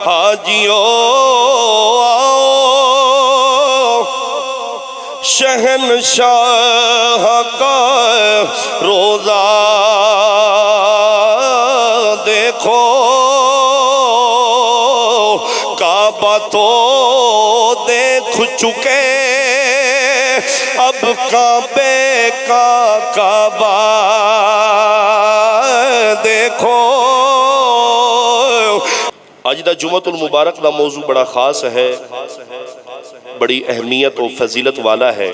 حاجیو شہنشاہ کا روزہ دیکھو، کعبہ تو دیکھ چکے، اب کعبے کا کعبہ دیکھو۔ آج دا جمعۃ المبارک دا موضوع بڑا خاص ہے، بڑی اہمیت و فضیلت والا ہے۔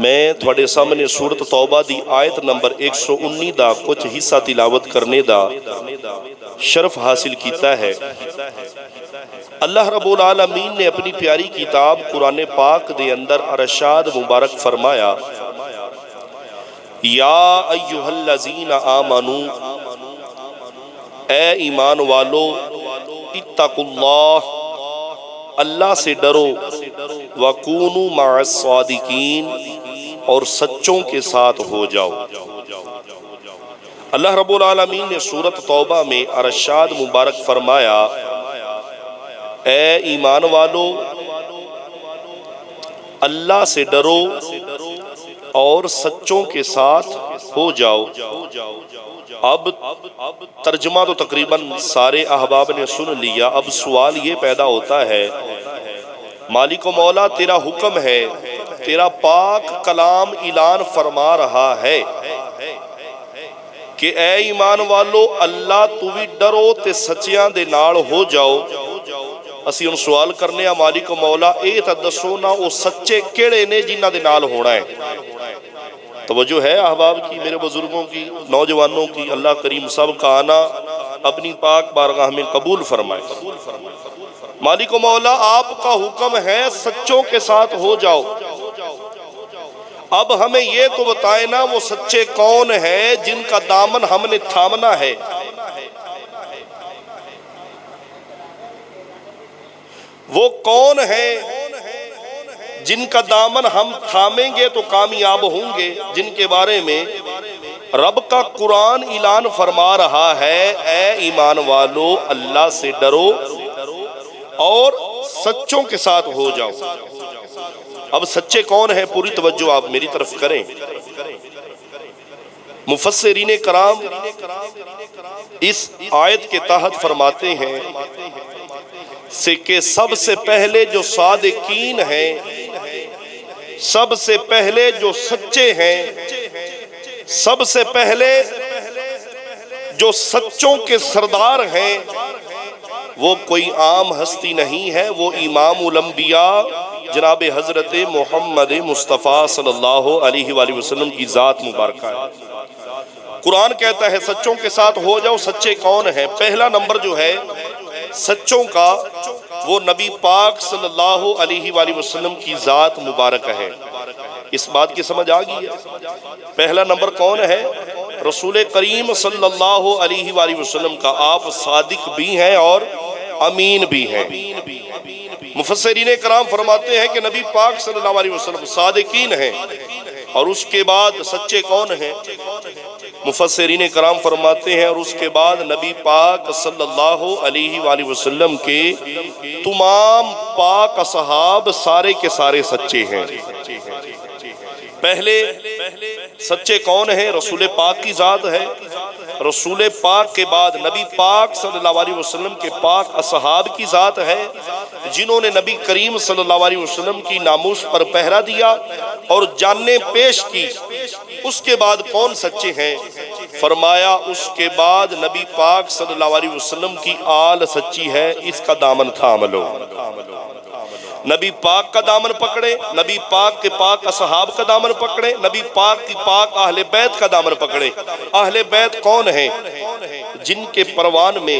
میں تھوڑے سامنے سورۃ توبہ دی آیت نمبر 119 دا کچھ حصہ تلاوت کرنے دا شرف حاصل کیتا ہے۔ اللہ رب العالمین نے اپنی پیاری کتاب قرآن پاک دے اندر ارشاد مبارک فرمایا، یا ایہا الذین آمنوا، اے ایمان والو، اتقوا اللہ، اللہ سے ڈرو، وَكُونُوا مَعَ الصَّادِقِينَ، اور سچوں کے ساتھ ہو جاؤ۔ اللہ رب العالمین نے سورۃ توبہ میں ارشاد مبارک فرمایا، اے ایمان والو، اللہ سے ڈرو اور سچوں کے ساتھ ہو جاؤ۔ اب ترجمہ تو تقریباً سارے احباب نے سن لیا، اب سوال یہ پیدا ہوتا ہے، مالک و مولا تیرا حکم ہے، تیرا پاک کلام اعلان فرما رہا ہے کہ اے ایمان والو، اللہ تو بھی ڈرو تے سچیاں دے نال ہو جاؤ۔ اسی ان سوال کرنے ہیں، مالک و مولا اے تا دسو نا وہ سچے کیڑے نے جنہ دے نال ہونا ہے۔ توجہ ہے احباب کی، میرے بزرگوں کی، نوجوانوں کی، اللہ کریم سب کا آنا اپنی پاک بارگاہ میں قبول فرمائے۔ مالک و مولا آپ کا حکم ہے سچوں کے ساتھ ہو جاؤ۔ اب ہمیں یہ تو بتائیں نا وہ سچے کون ہیں جن کا دامن ہم نے تھامنا ہے۔ وہ کون ہیں جن کا دامن ہم تھامیں گے تو کامیاب ہوں گے، جن کے بارے میں رب کا قرآن اعلان فرما رہا ہے، اے ایمان والو، اللہ سے ڈرو اور سچوں کے ساتھ ہو جاؤ۔ اب سچے کون ہیں؟ پوری توجہ آپ میری طرف کریں۔ مفسرین کرام اس آیت کے تحت فرماتے ہیں کہ سب سے پہلے جو صادقین ہیں، سب سے پہلے جو سچے ہیں، سب سے پہلے جو سچوں کے سردار ہیں، وہ کوئی عام ہستی نہیں ہے، وہ امام الانبیاء جناب حضرت محمد مصطفیٰ صلی اللہ علیہ وآلہ وسلم کی ذات مبارکہ ہے۔ قرآن کہتا ہے سچوں کے ساتھ ہو جاؤ۔ سچے کون ہیں؟ پہلا نمبر جو ہے سچوں کا، وہ نبی پاک صلی اللہ علیہ وآلہ وسلم کی ذات مبارک ہے۔ اس بات کی سمجھ آ گئی ہے؟ پہلا نمبر کون ہے؟ رسول کریم صلی اللہ علیہ وآلہ وسلم کا۔ آپ صادق بھی ہیں اور امین بھی ہیں۔ مفسرین کرام فرماتے ہیں کہ نبی پاک صلی اللہ علیہ وسلم صادقین ہیں، اور اس کے بعد سچے کون ہیں؟ مفسرین کرام فرماتے ہیں اور اس کے بعد نبی پاک صلی اللہ علیہ وآلہ وسلم کے تمام پاک اصحاب سارے کے سارے سچے ہیں۔ پہلے سچے کون ہیں؟ رسول پاک کی ذات ہے۔ رسول پاک کے بعد نبی پاک صلی اللہ علیہ وسلم کے پاک اصحاب کی ذات ہے، جنہوں نے نبی کریم صلی اللہ علیہ وسلم کی ناموس پر پہرا دیا اور جانیں پیش کی۔ اس کے بعد کون سچے ہیں؟ فرمایا اس کے بعد نبی پاک صلی اللہ علیہ وسلم کی آل سچی ہے، اس کا دامن تھام لو۔ نبی پاک کا دامن پکڑے، نبی پاک کے پاک اصحاب کا دامن پکڑے، نبی پاک کی پاک اہل بیت کا دامن پکڑے۔ اہل بیت کون ہیں؟ جن کے پروان میں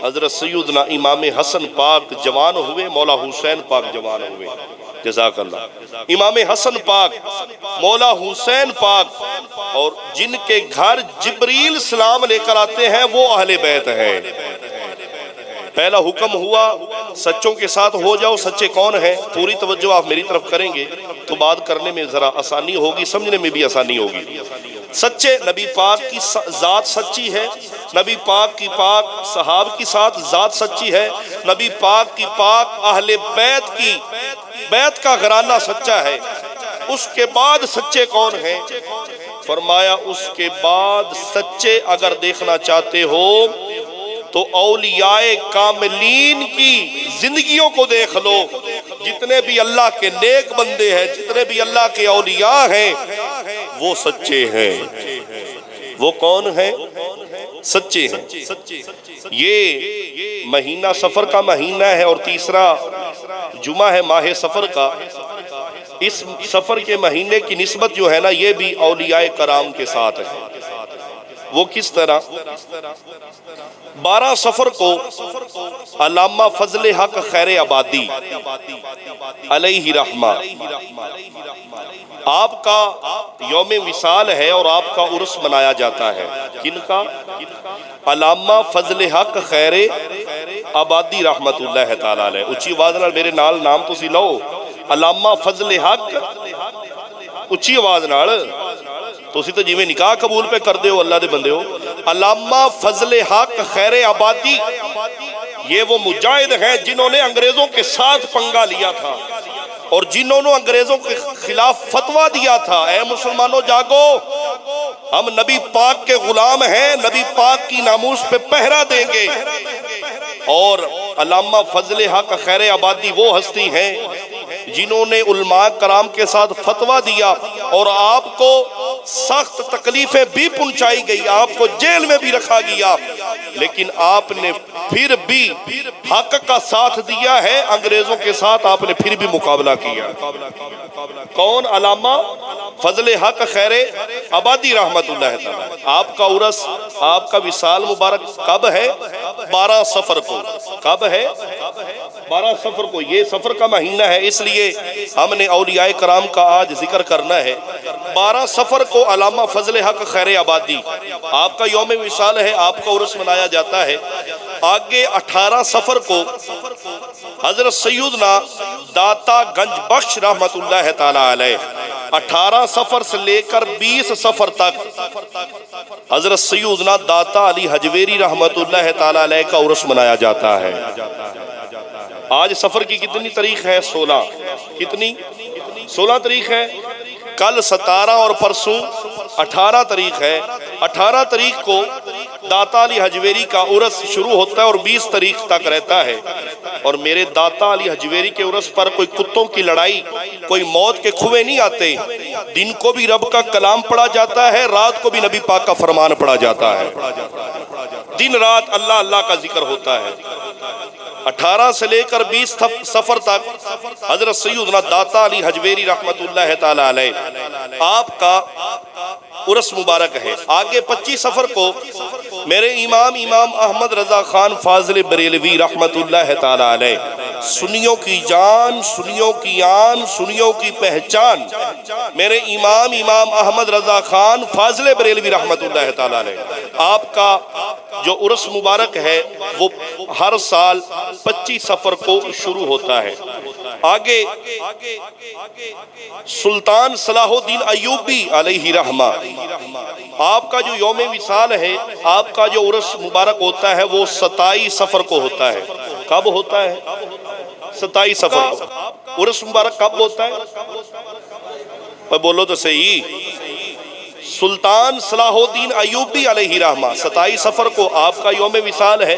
حضرت سیدنا امام حسن پاک جوان ہوئے، مولا حسین پاک جوان ہوئے۔ جزاک اللہ۔ امام حسن پاک، مولا حسین پاک، اور جن کے گھر جبریل سلام لے کر آتے ہیں، وہ اہل بیت ہیں۔ پہلا حکم ہوا سچوں کے ساتھ ہو جاؤ۔ سچے کون ہیں؟ پوری توجہ آپ میری طرف کریں گے تو بات کرنے میں ذرا آسانی ہوگی، سمجھنے میں بھی آسانی ہوگی۔ سچے، نبی پاک کی ذات سچی ہے، نبی پاک کی پاک صحاب کی ساتھ ذات سچی ہے، نبی پاک کی پاک اہل بیت کی بیت کا گھرانہ سچا ہے۔ اس کے بعد سچے کون ہیں؟ فرمایا اس کے بعد سچے اگر دیکھنا چاہتے ہو تو اولیاء کاملین کی زندگیوں کو دیکھ لو۔ جتنے بھی اللہ کے نیک بندے ہیں، جتنے بھی اللہ کے اولیاء ہیں، وہ سچے ہیں۔ وہ کون ہیں؟ سچے ہیں۔ یہ مہینہ سفر کا مہینہ ہے اور تیسرا جمعہ ہے ماہ سفر کا۔ اس سفر کے مہینے کی نسبت جو ہے نا، یہ بھی اولیاء کرام کے ساتھ ہے۔ وہ کس طرح؟ 12 سفر کو علامہ فضل حق خیر آبادی علیہ رحمہ، آپ کا یوم وصال ہے اور آپ کا عرس منایا جاتا ہے۔ کن کا؟ علامہ فضل حق خیر آبادی رحمت اللہ تعالی علیہ۔ اچھی آواز نال میرے نال نام تسی لو، علامہ فضل حق، اچھی آواز نال، تسی تو جویں نکاح قبول پہ کر دے ہو اللہ دے بندے ہو۔ علامہ فضل حق خیر آبادی یہ وہ مجاہد ہیں جنہوں نے انگریزوں کے ساتھ پنگا لیا تھا اور جنہوں نے انگریزوں کے خلاف فتویٰ دیا تھا، اے مسلمانوں جاگو، ہم نبی پاک کے غلام ہیں، نبی پاک کی ناموس پہ پہرا دیں گے۔ اور علامہ فضل حق خیر آبادی وہ ہستی ہیں جنہوں نے علماء کرام کے ساتھ فتویٰ دیا اور آپ کو سخت تکلیفیں بھی پہنچائی گئی، آپ کو جیل میں بھی رکھا گیا، لیکن آپ نے پھر بھی حق کا ساتھ دیا ہے، انگریزوں کے ساتھ آپ نے پھر بھی مقابلہ کیا۔ کون؟ علامہ فضل حق خیر آبادی رحمت اللہ تعالی۔ آپ کا عرس، آپ کا وصال مبارک کب ہے؟ 12 سفر کو۔ کب ہے؟ 12 سفر کو۔ یہ سفر کا مہینہ ہے، اس لیے ہم نے اولیاء کرام کا آج ذکر کرنا ہے۔ 12 سفر کو علامہ فضل حق خیر آبادی، آپ کا یوم وصال ہے، آپ کا عرس منایا جاتا ہے۔ آگے 18 سفر کو حضرت سیدنا داتا گنج بخش رحمت اللہ تعالی علیہ، 18 سفر سے لے کر 20 سفر تک حضرت سیدنا داتا علی حجویری رحمت اللہ تعالی علیہ کا عرس منایا جاتا ہے۔ آج سفر کی کتنی تاریخ ہے؟ 16۔ کتنی؟ 16 تاریخ ہے۔ کل 17 اور پرسوں 18 تاریخ ہے۔ 18 تاریخ کو داتا علی حجویری کا عرس شروع ہوتا ہے اور 20 تاریخ تک رہتا ہے۔ اور میرے داتا علی حجویری کے عرس پر کوئی کتوں کی لڑائی، کوئی موت کے کھوے نہیں آتے۔ دن کو بھی رب کا کلام پڑھا جاتا ہے، رات کو بھی نبی پاک کا فرمان پڑھا جاتا ہے۔ دن رات اللہ اللہ کا ذکر ہوتا ہے۔ 18 سے لے کر 20 سفر تک حضرت سیدنا داتا علی حجویری رحمت اللہ تعالی علیہ آپ کا عرس مبارک ہے۔ آگے 25 سفر کو میرے امام احمد رضا خان فاضل بریلوی رحمت اللہ تعالی علیہ، سنیوں کی جان، سنیوں کی آن، سنیوں کی پہچان، میرے امام احمد رضا خان فاضل بریلوی رحمت اللہ تعالی علیہ، آپ کا جو عرس مبارک ہے وہ ہر سال 25 سفر کو شروع ہوتا ہے۔ آگے سلطان صلاح الدین ایوبی علیہ رحمہ، آپ کا جو یوم وصال ہے، آپ کا جو عرس مبارک ہوتا ہے وہ 27 سفر کو ہوتا ہے۔ کب ہوتا ہے؟ 27 سفر کو۔ عرس مبارک کب ہوتا ہے؟ بولو تو صحیح۔ سلطان صلاح الدین ایوبی علیہ رحمہ 27 سفر کو آپ کا یوم وصال ہے۔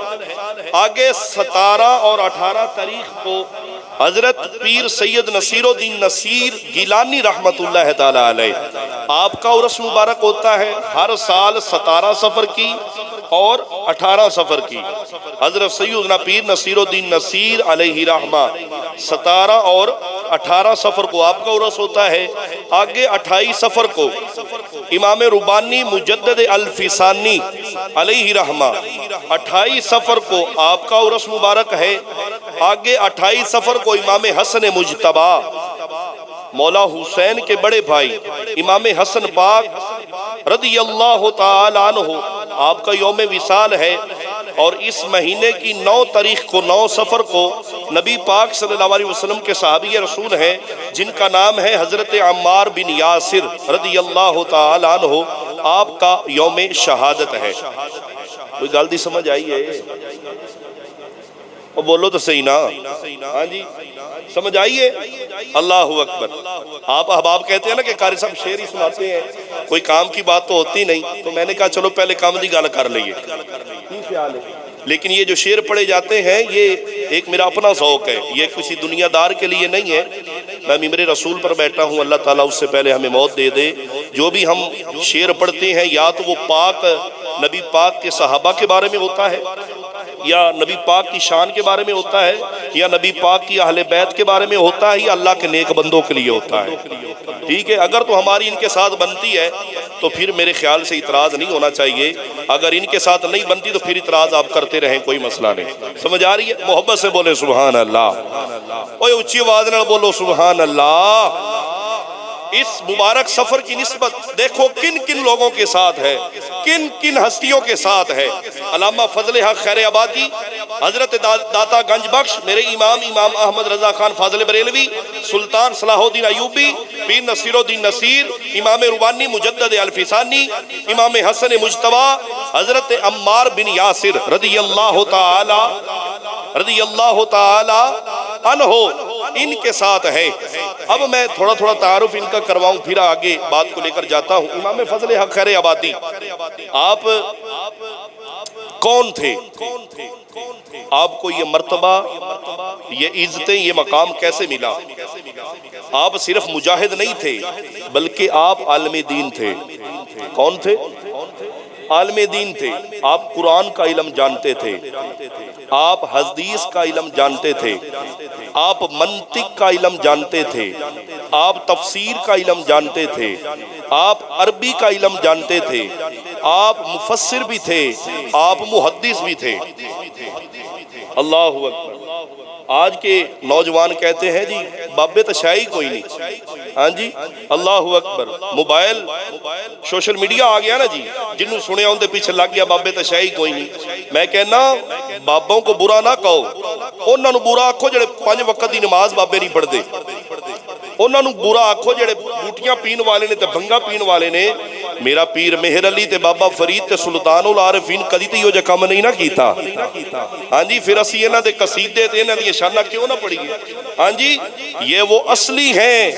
آگے 17 اور 18 تاریخ کو حضرت پیر سید نصیر الدین نصیر گیلانی رحمت اللہ تعالی علیہ، آپ کا عرس مبارک ہوتا ہے۔ ہر سال 17 سفر کی اور 18 سفر کی حضرت سیدنا پیر نصیر الدین نصیر علیہ رحمہ 17 اور 18 سفر کو آپ کا عرس ہوتا ہے۔ آگے 28 سفر کو امام ربانی مجدد الفسانی علیہ رحمہ 28 سفر کو آپ کا عرس مبارک ہے۔ آگے 28 سفر کو امام حسن مجتبی مولا حسین کے بڑے بھائی امام حسن پاک رضی اللہ تعالی عنہ، آپ کا یوم وصال ہے۔ اور اس مہینے کی 9 تاریخ کو 9 سفر کو نبی پاک صلی اللہ علیہ وسلم کے صحابی رسول ہیں جن کا نام ہے حضرت عمار بن یاسر رضی اللہ تعالی عنہ، آپ کا یوم شہادت ہے۔ کوئی گل دی سمجھ آئی ہے؟ اور بولو تو صحیح نا، ہاں جی سمجھ آئیے؟ اللہ اکبر۔ آپ احباب کہتے ہیں نا کہ قاری صاحب شعر ہی سناتے ہیں، کوئی کام کی بات تو ہوتی نہیں، تو میں نے کہا چلو پہلے کام دی گل کر لئیے، لیکن یہ جو شعر پڑھے جاتے ہیں یہ ایک میرا اپنا ذوق ہے، یہ کسی دنیا دار کے لیے نہیں ہے۔ میں ممبر رسول پر بیٹھا ہوں، اللہ تعالیٰ اس سے پہلے ہمیں موت دے دے۔ جو بھی ہم شعر پڑھتے ہیں یا تو وہ پاک نبی پاک کے صحابہ کے بارے میں ہوتا ہے، یا نبی پاک کی شان کے بارے میں ہوتا ہے، یا نبی پاک کی اہل بیت کے بارے میں ہوتا ہے، یا اللہ کے نیک بندوں کے لیے ہوتا ہے، ٹھیک ہے؟ اگر تو ہماری ان کے ساتھ بنتی ہے تو پھر میرے خیال سے اعتراض نہیں ہونا چاہیے، اگر ان کے ساتھ نہیں بنتی تو پھر اعتراض آپ کرتے رہیں، کوئی مسئلہ نہیں۔ سمجھ آ رہی ہے؟ محبت سے بولے سبحان اللہ، اوہ اچھی آواز نہ بولو سبحان اللہ۔ اس مبارک سفر کی نسبت دیکھو کن کن لوگوں کے ساتھ ہے، کن کن ہستیوں کے ساتھ ہے۔ علامہ فضل حق خیر آبادی، حضرت داتا گنج بخش، میرے امام احمد رضا خان فاضل بریلوی، سلطان صلاح الدین ایوبی، پیر نصیر الدین نصیر، امام روانی مجدد الفسانی، امام حسن مجتبی، حضرت عمار بن یاسر رضی اللہ تعالی عنہ، ان کے ساتھ ہے۔ اب میں تھوڑا تھوڑا تعارف ان کا کرواؤں، پھر آگے بات کو لے کر جاتا ہوں۔ امام فضل حق خیر آبادی آپ کون تھے؟ آپ کو یہ مرتبہ، یہ عزتیں، یہ مقام کیسے ملا؟ آپ صرف مجاہد نہیں تھے بلکہ آپ عالم دین تھے۔ کون تھے؟ عالم دین تھے۔ آپ قرآن کا علم جانتے تھے، آپ حدیث کا علم جانتے تھے، آپ منطق کا علم جانتے تھے، آپ تفسیر کا علم جانتے تھے، آپ عربی کا علم جانتے تھے، آپ مفسر بھی تھے، آپ محدث بھی تھے۔ اللہ اکبر۔ آج کے نوجوان کہتے ہیں جی بابے تشائی کوئی نہیں، ہاں جی اللہ اکبر۔ موبائل سوشل میڈیا آ گیا نا جی، جنہوں سنے ہوں دے پیچھے لگ گیا بابے تشائی کوئی نہیں۔ میں کہنا بابوں کو برا نہ کہو، انہاں نو برا آکھو جڑے 5 وقت دی نماز بابے نہیں پڑھ دے، انہاں نو برا آکھو جڑے بوٹیاں پین والے نے تے بھنگا پین والے نے۔ میرا پیر مہر علی تے بابا فرید تے سلطان العارفین کدی تے یہ جو کام نہیں نہ کیتا، ہاں جی پھر اسی انہاں دے قصیدے تے انہاں دی شانہ کیوں نہ پڑھیے؟ ہاں جی یہ وہ اصلی ہیں،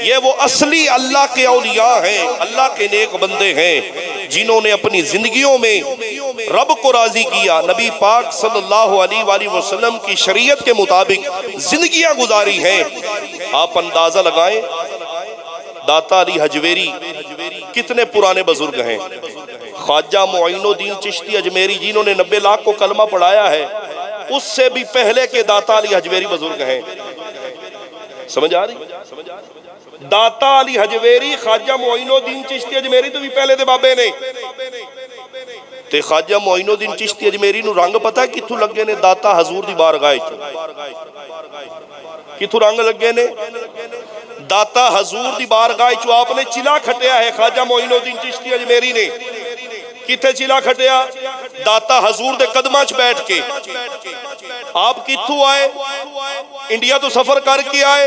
یہ وہ اصلی اللہ کے اولیاء ہیں، اللہ کے نیک بندے ہیں جنہوں نے اپنی زندگیوں میں رب کو راضی کیا، نبی پاک صلی اللہ علیہ وآلہ وسلم کی شریعت کے مطابق زندگیاں گزاری ہیں۔ آپ اندازہ لگائیں داتا علی حجویری کتنے پرانے بزرگ ہیں۔ خواجہ معین الدین چشتی اجمیری جنہوں نے 90 لاکھ کو کلمہ پڑھایا ہے، اس سے بھی پہلے کے داتا علی حجویری بزرگ ہیں۔ سمجھ آ رہی؟ داتا علی حجویری خواجہ معین الدین چشتی اجمیری تو بھی پہلے دے بابے نے تے خواجہ معین الدین چشتی اجمیری نو رنگ پتہ ہے کتھوں لگے نے؟ داتا حضور دی بارگاہ کتھوں رنگ لگے نے؟ داتا حضور دی بارگاہ چو آپ نے چلا کھٹیا ہے خواجہ معین الدین چشتی اجمیری نے۔ کتھے چلا کھٹیا؟ داتا حضور دے قدمہ چ بیٹھ کے۔ آپ کتھوں آئے؟ انڈیا تو سفر کر کے آئے۔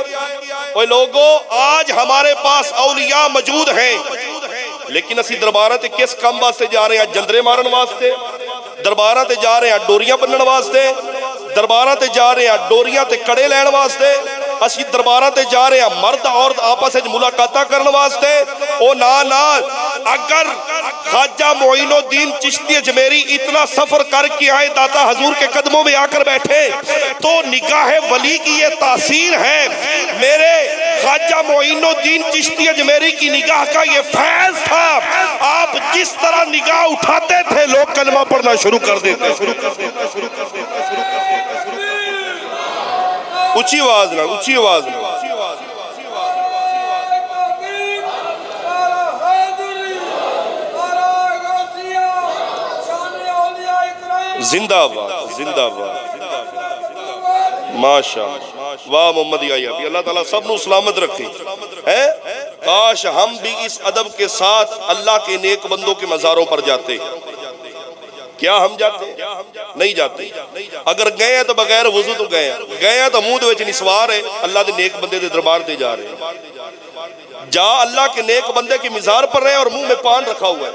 اوہ لوگوں آج ہمارے پاس اولیاء موجود ہیں، لیکن اسی دربارہ تے کس کام واسطے جا رہے ہیں؟ جندرے مارن واسطے؟ دربارہ تے جا رہے ہیں ڈوریاں بنن واسطے؟ دربارہ تے جا رہے ہیں ڈوریاں تے کڑے لین واسطے؟ اسی دربارہ تے جا رہے ہیں مرد عورت آپس میں ملاقاتہ کرنے واسطے؟ او نا اگر خواجہ معین الدین چشتی اجمیری اتنا سفر کر کے آئے، داتا حضور کے قدموں میں آ کر بیٹھے، تو نگاہ ولی کی یہ تاثیر ہے۔ میرے خواجہ معین الدین چشتی اجمیری کی نگاہ کا یہ فیض تھا، آپ جس طرح نگاہ اٹھاتے تھے لوگ کلمہ پڑھنا شروع کر دیتے۔ اچھی آواز نہ، اچھی آواز نہ۔ زندہ باد، زندہ باد، ماشاءاللہ، واہ محمد یا بھی اللہ تعالیٰ سب نو سلامت رکھے۔ کاش ہم بھی اس ادب کے ساتھ اللہ کے نیک بندوں کے مزاروں پر جاتے۔ کیا ہم جاتے؟ نہیں جاتے۔ اگر گئے ہیں تو بغیر وضو تو گئے ہیں تو منہ دے وچ نسوار ہے، اللہ دے نیک بندے دے دربار تے جا رہے ہیں۔ جا اللہ کے نیک بندے کی مزار پر رہے اور منہ میں پان رکھا ہوا ہے۔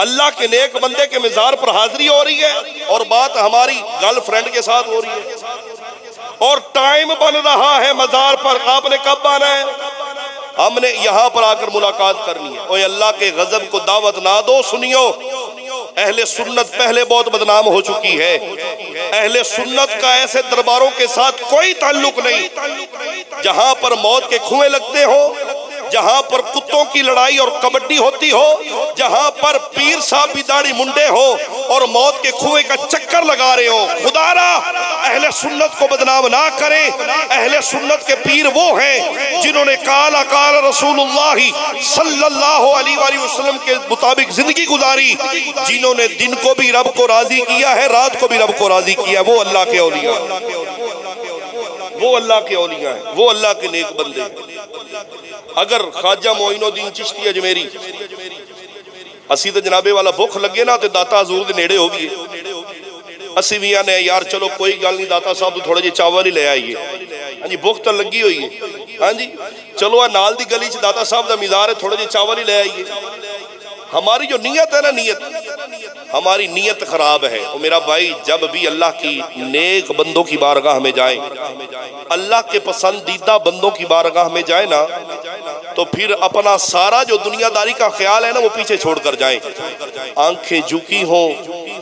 اللہ کے نیک بندے کے مزار پر حاضری ہو رہی ہے اور بات ہماری گرل فرینڈ کے ساتھ ہو رہی ہے، اور ٹائم بن رہا ہے مزار پر، آپ نے کب آنا ہے؟ ہم نے یہاں پر آ کر ملاقات کرنی ہے۔ اوہ اللہ کے غضب کو دعوت نہ دو۔ سنیو، اہل سنت پہلے بہت بدنام ہو چکی ہے۔ اہل سنت کا ایسے درباروں کے ساتھ کوئی تعلق نہیں جہاں پر موت کے کنویں لگتے ہوں، جہاں پر کتوں کی لڑائی اور کبڈی ہوتی ہو، جہاں پر پیر صاحب بھی داڑھی منڈے ہو اور موت کے کنویں کا چکر لگا رہے ہو۔ خدا را اہل سنت کو بدنام نہ کریں۔ اہل سنت کے پیر وہ ہیں جنہوں نے قال رسول اللہ صلی اللہ علیہ وآلہ وسلم کے مطابق زندگی گزاری، جنہوں نے دن کو بھی رب کو راضی کیا ہے، رات کو بھی رب کو راضی کیا۔ وہ اللہ کے اولیاء، وہ اللہ کے اولیاء ہیں، وہ اللہ کے نیک بندے ہیں۔ اگر خواجہ معین الدین چشتی اجمیری اسی تے جنابے والا بھوک لگے نا تے داتا حضور دے نیڑے ہو گئے، اسی بھی آنے یار چلو کوئی گل نہیں داتا صاحب تو تھوڑے جی چاول ہی لے آئیے، ہاں جی بھوک تو لگی ہوئی ہے، ہاں جی چلو نال دی گلی چ داتا صاحب دا مزار ہے تھوڑے جی چاول ہی لے آئیے۔ ہماری جو نیت ہے نا، ہماری نیت خراب ہے۔ اور میرا بھائی جب بھی اللہ کی نیک بندوں کی بارگاہ میں جائیں، اللہ کے پسندیدہ بندوں کی بارگاہ میں جائیں نا، تو پھر اپنا سارا جو دنیا داری کا خیال ہے نا وہ پیچھے چھوڑ کر جائیں۔ آنکھیں جھکی ہوں،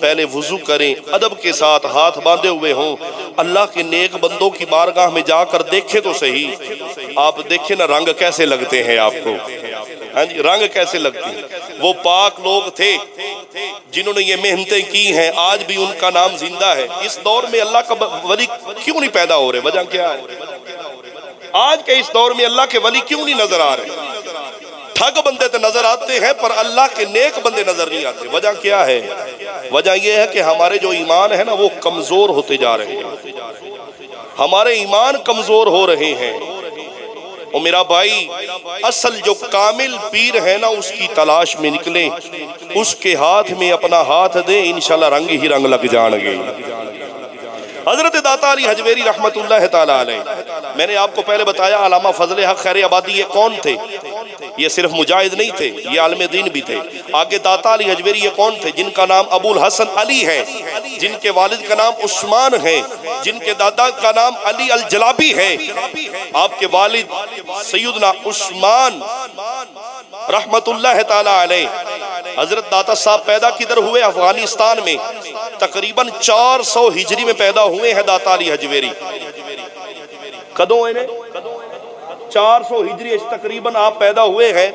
پہلے وضو کریں، ادب کے ساتھ ہاتھ باندھے ہوئے ہوں، اللہ کے نیک بندوں کی بارگاہ میں جا کر دیکھیں تو صحیح، آپ دیکھیں نا رنگ کیسے لگتے ہیں آپ کو، ہاں جی رنگ کیسے لگتے ہیں۔ وہ پاک لوگ تھے جنہوں نے یہ محنتیں کی ہیں، آج بھی ان کا نام زندہ ہے۔ اس دور میں اللہ کا ولی کیوں نہیں پیدا ہو رہے؟ وجہ کیا ہے؟ آج کے اس دور میں اللہ کے ولی کیوں نہیں نظر آ رہے؟ ٹھگ بندے تو نظر آتے ہیں پر اللہ کے نیک بندے نظر نہیں آتے۔ وجہ کیا ہے؟ وجہ یہ ہے کہ ہمارے جو ایمان ہے نا وہ کمزور ہوتے جا رہے ہیں، ہمارے ایمان کمزور ہو رہے ہیں۔ اور میرا بھائی اصل جو کامل پیر ہے نا اس کی تلاش میں نکلیں، اس کے ہاتھ میں اپنا ہاتھ دیں، انشاءاللہ رنگ ہی رنگ لگ جان گے۔ حضرت داتا علی حجویری رحمت اللہ تعالیٰ علیہ، میں نے آپ کو پہلے بتایا علامہ فضل حق خیر آبادی یہ کون تھے؟ یہ صرف مجاہد نہیں تھے، یہ عالم دین بھی تھے۔ آگے داتا علی حجویری یہ کون تھے؟ جن کا نام ابو الحسن علی ہے، جن کے والد کا نام عثمان ہے، جن کے دادا کا نام علی الجلابی ہے۔ آپ کے والد سیدنا عثمان رحمت اللہ تعالیٰ علیہ، حضرت داتا صاحب پیدا کدھر ہوئے؟ افغانستان میں، تقریباً 400 ہجری میں پیدا ہوئے ہیں داتا علی حجویری۔ کدوں انہیں 400 ہجری تقریباً آپ پیدا ہوئے ہیں،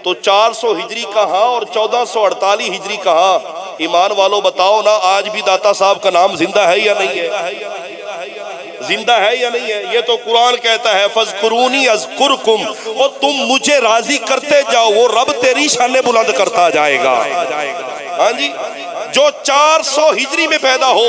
تو 400 ہجری کہاں اور 1448 ہجری کہاں؟ ایمان والوں بتاؤ نا، آج بھی داتا صاحب کا نام زندہ ہے یا نہیں ہے؟ زندہ ہے یا نہیں ہے؟ یہ تو قرآن کہتا ہے فَاذْكُرُونِي أَذْكُرْكُمْ، اور تم مجھے راضی کرتے جاؤ، وہ رب تیری شان بلند کرتا جائے گا۔ ہاں جی، جو 400 ہجری میں پیدا ہو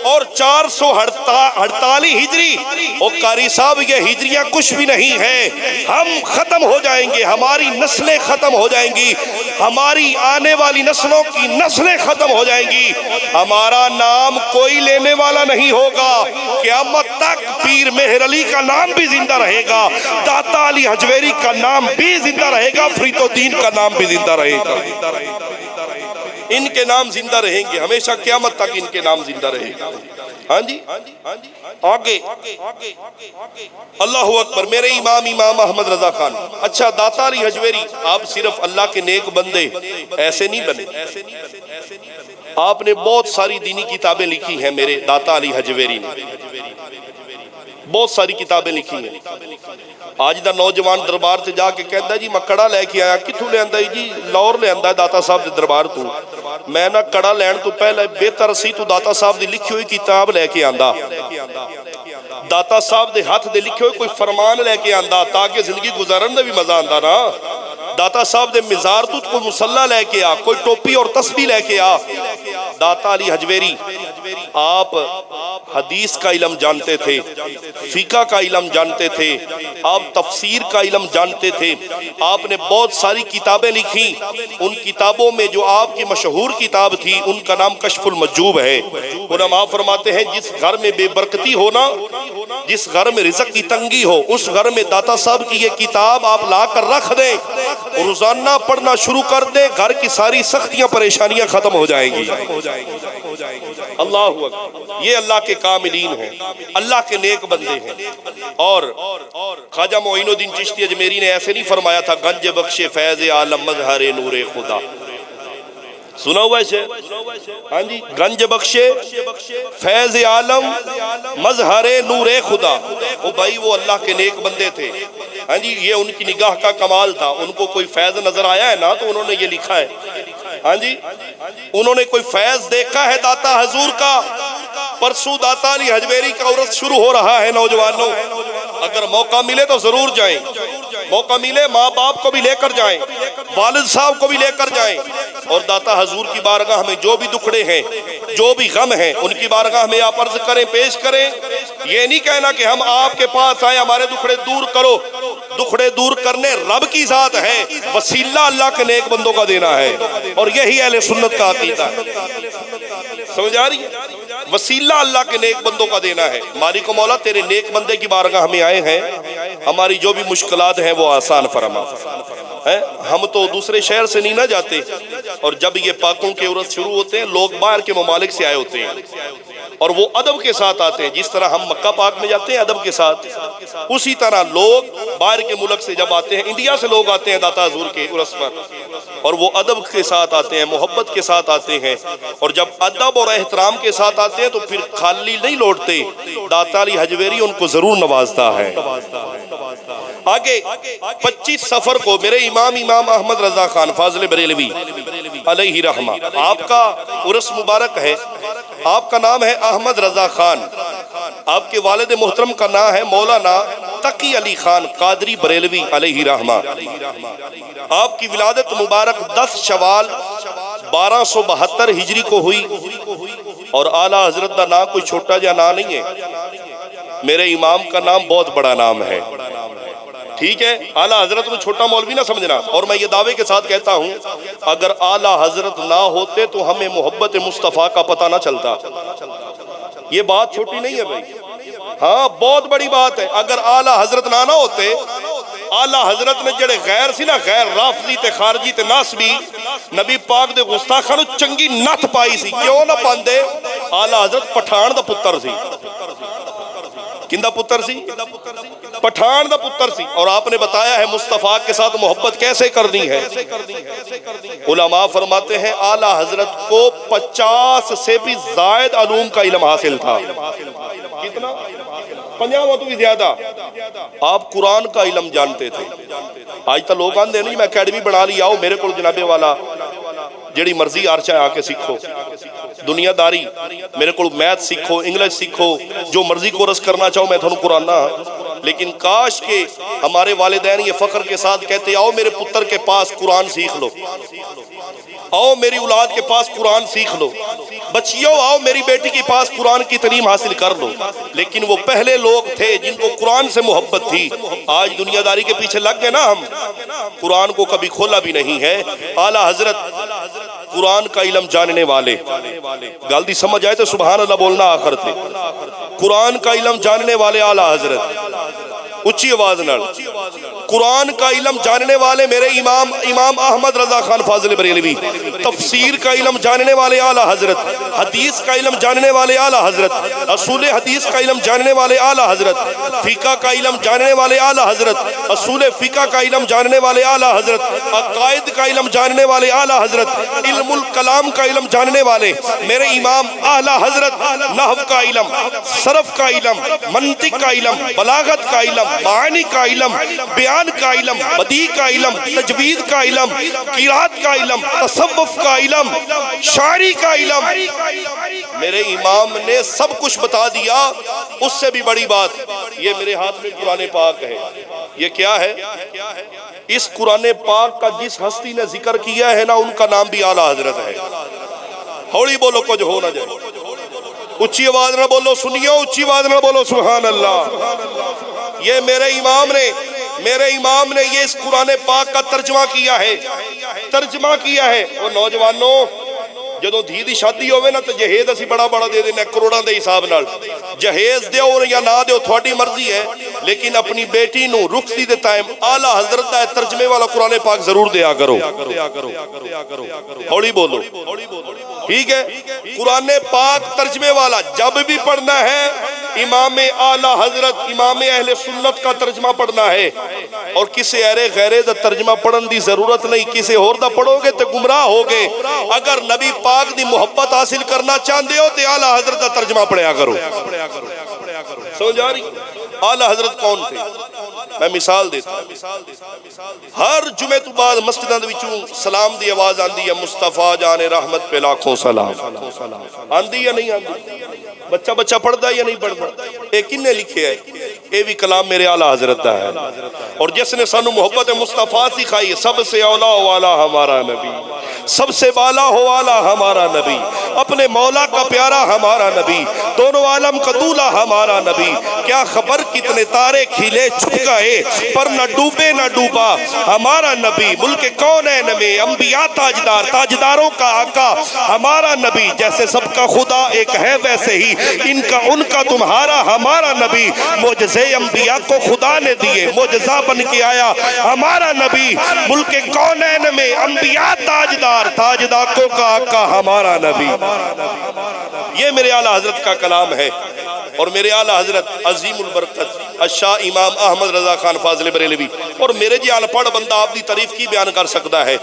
اور 448 ہجری، اور قاری صاحب یہ ہجریاں کچھ بھی نہیں ہیں، ہم ختم ہو جائیں گے، ہماری نسلیں ختم ہو جائیں گی، ہماری آنے والی نسلوں کی نسلیں ختم ہو جائیں گی، ہمارا نام کوئی لینے والا نہیں ہوگا۔ قیامت تک پیر مہر علی کا نام بھی زندہ رہے گا، داتا علی حجویری کا نام بھی زندہ رہے گا، فرید الدین کا نام بھی زندہ رہے گا۔ ان کے نام زندہ رہیں گے ہمیشہ، قیامت تک ان کے نام زندہ رہے گا۔ ہاں جی آگے اللہ اکبر، میرے امام احمد رضا خان۔ اچھا داتا علی حجویری آپ صرف اللہ کے نیک بندے ایسے نہیں بنے، آپ نے بہت ساری دینی کتابیں لکھی ہیں۔ میرے داتا علی حجویری نے بہت ساری کتابیں لکھی ہیں۔ آج دا نوجوان دربار سے جا کے کہتا ہے جی میں کڑا لے کے آیا، کتھوں لے آندا ہے جی؟ لاہور لے آندا ہے داتا صاحب دے دربار تو۔ میں نہ کڑا لین تو پہلے بہتر سی تو داتا صاحب دی لکھی ہوئی کتاب لے کے آندا، داتا صاحب دے ہاتھ دے لکھے ہوئے کوئی فرمان لے کے آندا، تاکہ زندگی گزارن دا بھی مزہ آندا نا۔ داتا صاحب دے مزار تو کوئی مسلح لے کے آ، کوئی ٹوپی اور تسبیح لے کے آ۔ داتا علی حجویری آپ حدیث کا علم جانتے تھے، فقہ کا علم جانتے تھے، آپ تفسیر کا علم جانتے تھے، آپ نے بہت ساری کتابیں لکھی۔ ان کتابوں میں جو آپ کی مشہور کتاب تھی ان کا نام کشف المجوب ہے۔ علماء فرماتے ہیں جس گھر میں بے برکتی ہونا جس گھر میں رزق کی تنگی ہو اس گھر میں داتا صاحب کی یہ کتاب آپ لا کر رکھ دیں، روزانہ پڑھنا شروع کر دیں، گھر کی ساری سختیاں پریشانیاں ختم ہو جائیں گی۔ اللہ اکبر، یہ اللہ کے کاملین ہیں، اللہ کے نیک بندے ہیں۔ اور خواجہ معین الدین چشتی اجمیری نے ایسے نہیں فرمایا تھا، گنج بخش فیض عالم مظہر نور خدا، سنا ہوا ہے؟ ہاں جی، گنج بخش فیض عالم مظہر نور خدا۔ وہ بھائی وہ اللہ کے نیک بندے تھے، ہاں جی، یہ ان کی نگاہ کا کمال تھا۔ ان کو کوئی فیض نظر آیا ہے نا تو انہوں نے یہ لکھا ہے، ہاں جی، انہوں نے کوئی فیض دیکھا ہے داتا حضور کا۔ پرسوں داتا علی حجویری کا عرس شروع ہو رہا ہے، نوجوانوں اگر موقع ملے تو ضرور جائیں، موقع ملے ماں باپ کو بھی لے کر جائیں، والد صاحب کو بھی لے کر جائیں، اور داتا حضور کی بارگاہ میں جو بھی دکھڑے ہیں، جو بھی غم ہیں، ان کی بارگاہ میں آپ عرض کریں، پیش کریں۔ یہ نہیں کہنا کہ ہم آپ کے پاس آئے ہمارے دکھڑے دور کرو، دکھڑے دور کرنے رب کی ذات ہے، وسیلہ اللہ کے نیک بندوں کا دینا ہے، اور یہی اہل سنت کا عقیدہ ہے۔ سمجھ آ رہی ہے؟ وسیلہ اللہ کے نیک بندوں کا دینا ہے۔ مالک و مولا تیرے نیک بندے کی بارگاہ میں آئے ہیں، ہماری جو بھی مشکلات ہیں وہ آسان فرما۔ ہم تو دوسرے شہر سے نہیں نہ جاتے، اور جب یہ پاکوں کے عرس شروع ہوتے ہیں لوگ باہر کے ممالک سے آئے ہوتے ہیں، اور وہ ادب کے ساتھ آتے ہیں۔ جس طرح ہم مکہ پاک میں جاتے ہیں ادب کے ساتھ، اسی طرح لوگ باہر کے ملک سے جب آتے ہیں، انڈیا سے لوگ آتے ہیں داتا حضور کے عرس پر، اور وہ ادب کے ساتھ آتے ہیں، محبت کے ساتھ آتے ہیں، اور جب ادب اور احترام کے ساتھ آتے ہیں تو پھر خالی نہیں لوٹتے، داتا علی حجویری ان کو ضرور نوازتا ہے۔ آگے 25 سفر کو میرے امام احمد رضا خان فاضل بریلوی علیہ رحمہ، آپ کا عرس مبارک ہے، آپ کا نام ہے احمد رضا خان، آپ کے والد محترم کا نام ہے مولانا تقی علی خان قادری بریلوی علیہ رحمہ۔ آپ کی ولادت مبارک 10 شوال 1272 ہجری کو ہوئی، اور اعلیٰ حضرت کا نام کوئی چھوٹا جا نام نہیں ہے، میرے امام کا نام بہت بڑا نام ہے، ٹھیک ہے؟ اعلیٰ حضرت میں چھوٹا مولوی نہ سمجھنا، اور میں یہ دعوے کے ساتھ کہتا ہوں اگر اعلیٰ حضرت نہ ہوتے تو ہمیں محبت مصطفیٰ کا پتہ نہ چلتا۔ یہ بات چھوٹی نہیں ہے بھائی، ہاں بہت بڑی بات ہے۔ اگر اعلیٰ حضرت نہ ہوتے، اعلیٰ حضرت نے جڑے غیر سی نا، غیر رافضی تے خارجی تے ناسبی نبی پاک دے گستاخاں نو چنگی نت پائی سی، کیوں نہ پاندے؟ اعلیٰ حضرت پٹھان دا پتر سی۔ کندہ پتر سی؟ پٹھان دا پتر سی، اور آپ نے بتایا ہے مصطفیٰ کے ساتھ محبت کیسے کرنی ہے۔ علماء فرماتے ہیں اعلیٰ حضرت کو 50 سے بھی زائد علوم کا علم حاصل تھا۔ کتنا؟ 50 تو بھی زیادہ۔ آپ قرآن کا علم جانتے تھے۔ آج تا لوگ آندے نہیں میں اکیڈمی بنا لی، آؤ میرے کو جناب والا جیڑی مرضی آرچہ آ کے سیکھو، دنیا داری میرے کو میتھ سیکھو، انگلش سیکھو، جو مرضی کورس کرنا چاہو میں تھانوں قرآن نہ۔ لیکن کاش کہ ہمارے والدین یہ فخر کے ساتھ کہتے آؤ میرے پتر کے پاس قرآن سیکھ لو، آؤ میری اولاد کے پاس قرآن سیکھ لو، بچیوں آؤ میری بیٹی کے پاس قرآن کی تعلیم حاصل کر لو۔ لیکن وہ پہلے لوگ تھے جن کو قرآن سے محبت تھی۔ آج دنیا داری کے پیچھے لگ گئے نا ہم، قرآن کو کبھی کھولا بھی نہیں ہے۔ اعلیٰ حضرت قرآن کا علم جاننے والے، گل دی سمجھ آئے تو سبحان اللہ بولنا آخر تھے۔ قرآن کا علم جاننے والے اعلیٰ حضرت، اچھی آواز نال قرآن کا علم جاننے والے میرے امام احمد رضا خان فاضل بریلوی، تفسیر کا علم جاننے والے اعلیٰ حضرت، حدیث کا علم جاننے والے اعلیٰ حضرت، اصول حدیث کا علم جاننے والے اعلیٰ حضرت، فقہ کا علم جاننے والے اعلیٰ حضرت، اصول فقہ کا علم جاننے والے اعلیٰ حضرت، عقائد کا علم جاننے والے اعلیٰ حضرت، علم الکلام کا علم جاننے والے میرے امام اعلیٰ حضرت، نحو کا علم، صرف کا علم، منطق کا علم، بلاغت کا علم، معانی کا علم، بیان کا علم، بدیع کا علم، تجوید کا علم، قرات کا علم، تصوف کا علم، شاعری کا علم، میرے امام نے سب کچھ بتا دیا۔ اس سے بھی بڑی بات، یہ میرے ہاتھ میں قرآن پاک ہے، یہ کیا ہے؟ اس قرآن پاک کا جس ہستی نے ذکر کیا ہے نا ان کا نام بھی اعلیٰ حضرت ہے۔ ہوڑی بولو کچھ ہو نہ جائے، اچھی آواز نہ بولو، سنیو اچھی آواز نہ بولو سبحان اللہ۔ یہ میرے امام نے یہ اس قرآن پاک کا ترجمہ کیا ہے، ترجمہ کیا ہے۔ وہ نوجوانوں جدوں دھی دی شادی ہوئے نا تو جہیز اسی بڑا بڑا دے دینا کروڑاں دے حساب نال، جہیز دیو یا نہ دیو تھوڑی مرضی ہے، لیکن اپنی بیٹی نو رخصتی دے ٹائم اعلیٰ حضرت دا ترجمے والا قرآن پاک ضرور دیا کرو، ہولی بولو، ٹھیک ہے؟ قرآن پاک ترجمے والا جب بھی پڑھنا ہے امام اعلیٰ حضرت امام اہل سنت کا ترجمہ پڑھنا ہے، اور کسی ایرے غیرے دا ترجمہ پڑھن دی ضرورت نہیں، کسی اور دا پڑھو گے تو گمراہ ہوگے۔ اگر نبی پاک دی محبت حاصل کرنا چاہتے ہو تو اعلیٰ حضرت دا ترجمہ پڑھیا کرو۔ سمجھ آ رہی؟ اعلیٰ حضرت کون تھے؟ میں مثال دیتا ہوں، ہر جمعے تو بعد مسجداں دے وچوں سلام دی آواز آندی ہے، مصطفیٰ جان رحمت پہ لاکھوں سلام، آندی یا نہیں آندی؟ بچہ بچہ پڑھتا ہے یا نہیں پڑھتا؟ ایک کنے لکھے ہے، اے بھی کلام میرے اعلیٰ حضرت دا ہے، اور جس نے سانو محبت مصطفیٰ سکھائی، سب سے اولا والا ہمارا نبی، سب سے بالا ہو والا ہمارا نبی، اپنے مولا کا پیارا ہمارا نبی، دونوں عالم کا دولہ ہمارا نبی، کیا خبر کتنے تارے کھلے چھپ گئے پر نہ ڈوبے نہ ڈوبا ہمارا نبی، ملک کونین میں انبیاء تاجدار، تاجداروں کا آقا ہمارا نبی، جیسے سب کا خدا ایک ہے ویسے ہی ان کا ان کا تمہارا ہمارا نبی، معجزے انبیاء کو خدا نے دیے، معجزہ بن کے آیا ہمارا نبی، ملک کونین میں انبیاء تاجدار، تاجداروں کا آقا ہمارا نبی۔ یہ میرے اعلیٰ حضرت کا کلام ہے، اور میرے اعلیٰ حضرت عظیم البرکت الشاہ امام احمد رضا خان فاضل بریلوی، اور میرے جی انپڑھ بندہ آپ دی تعریف کی بیان کر سکتا ہے۔